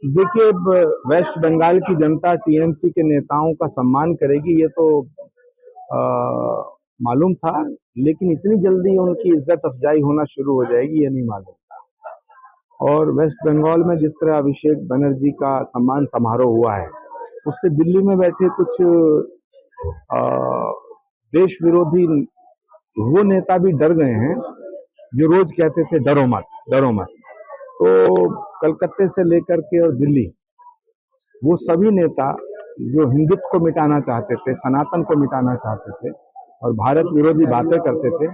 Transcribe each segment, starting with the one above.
देखिए, वेस्ट बंगाल की जनता टीएमसी के नेताओं का सम्मान करेगी, ये तो मालूम था, लेकिन इतनी जल्दी उनकी इज्जत अफजाई होना शुरू हो जाएगी, ये नहीं मालूम था। और वेस्ट बंगाल में जिस तरह अभिषेक बनर्जी का सम्मान समारोह हुआ है, उससे दिल्ली में बैठे कुछ देश विरोधी वो नेता भी डर गए हैं, जो रोज कहते थे डरो मत, डरो मत। तो कलकत्ते से लेकर के और दिल्ली, वो सभी नेता जो हिंदुत्व को मिटाना चाहते थे, सनातन को मिटाना चाहते थे और भारत विरोधी बातें करते थे,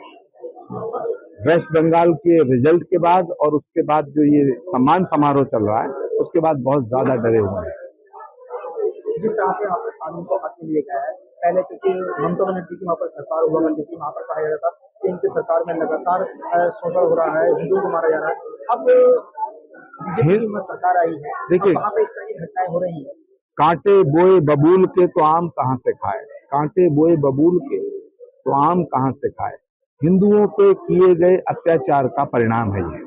वेस्ट बंगाल के रिजल्ट के बाद और उसके बाद जो ये सम्मान समारोह चल रहा है, उसके बाद बहुत ज्यादा डरे हुए हैं। जिस तरह से वहाँ पर कानून को हाथ में लिया गया है, पहले क्योंकि ममता बनर्जी की वहाँ पर सरकार हुआ करती थी, वहाँ पर कहा जाता था कि इनकी सरकार में लगातार शोषण हो रहा है, हिंदुओं को मारा जा रहा है। अब बीजेपी की सरकार आई है, देखिए वहाँ पे इस तरह की घटनाएं हो रही है। कांटे बोए बबूल के तो आम कहाँ से खाए, कांटे बोए बबूल के तो आम कहाँ से खाए। हिंदुओं पे किए गए अत्याचार का परिणाम है ये।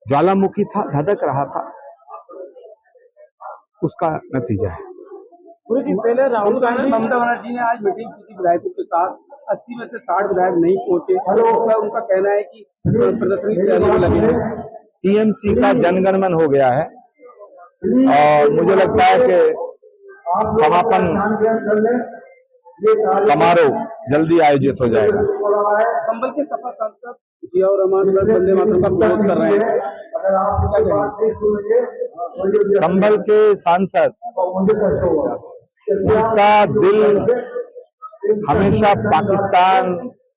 ज्वालामुखी था, धधक रहा था, उसका नतीजा है। कुछ दिन पहले राहुल गांधी ममता बनर्जी ने आज मीटिंग की थी विधायकों के साथ, 80 में से 60 विधायक नहीं पहुंचे। उनका कहना है कि प्रदर्शन की तैयारी में लगे हैं। टीएमसी का जनगणमन हो गया है और मुझे लगता है कि समापन समारोह जल्दी आयोजित हो जाएगा। संभल के सपा सांसद जियाउर रहमान वंदे मातरम का विरोध कर रहे हैं। संभल के सांसद, उनका दिल हमेशा पाकिस्तान,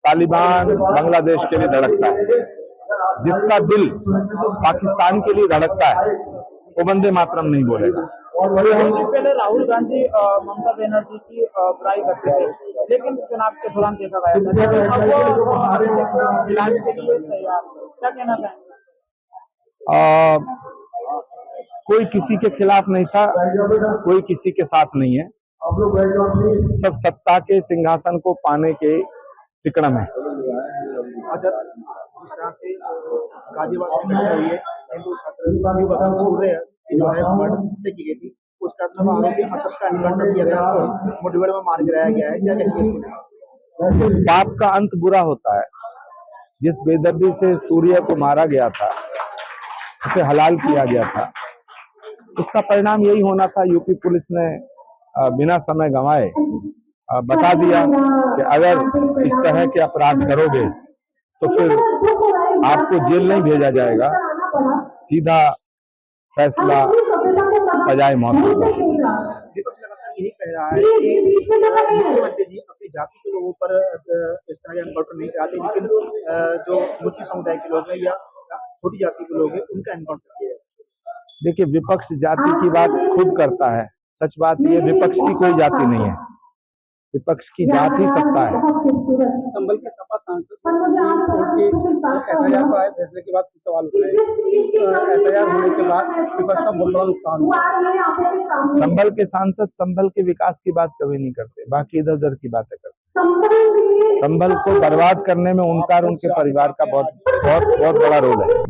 तालिबान, बांग्लादेश के लिए धड़कता है। जिसका दिल पाकिस्तान के लिए धड़कता है वो वंदे मातरम नहीं बोलेगा। पहले राहुल गांधी ममता बनर्जी की बुराई करते थे, लेकिन चुनाव के दौरान देखा गया था के लिए तैयार। क्या कहना चाहेंगे? कोई किसी के खिलाफ नहीं था, कोई किसी के साथ नहीं है, सब सत्ता के सिंहासन को पाने के तिकड़म है। जिस तरह से गाजीपुर में हुई है, हिंदू छात्र जो है हत्या की गई थी, उसका आरोपी असद का एनकाउंटर किया गया और मुठभेड़ में मार गिराया गया है। क्या कहेंगे? पाप का अंत बुरा होता है। जिस बेदर्दी से सूर्य को मारा गया था, उसे हलाल किया गया था, उसका परिणाम यही होना था। यूपी पुलिस ने बिना समय गंवाए बता दिया कि अगर इस तरह के अपराध करोगे तो फिर आपको जेल नहीं भेजा जाएगा, सीधा फैसला सजाए मौत होगा। यही कह रहा है कि मुख्यमंत्री जी अपनी जाति के लोगों पर इस तरह एनकाउंटर नहीं कराते, लेकिन जो मुस्लिम समुदाय के लोग हैं या छोटी जाति के लोग हैं उनका एनकाउंटर किया जाए। देखिए, विपक्ष जाति की बात खुद करता है। सच बात ये, विपक्ष की कोई जाति नहीं है, विपक्ष की जाति ही सत्ता है। संभल के सपा सांसद एफआईआर आए फैसले के बाद सवाल उठ रहे हैं, एफआईआर होने के बाद विपक्ष का बहुत बड़ा नुकसान हुआ। संभल के सांसद संभल के विकास की बात कभी नहीं करते, बाकी इधर उधर की बातें करते। संभल को बर्बाद करने में उनका और उनके परिवार का बहुत बड़ा रोल है।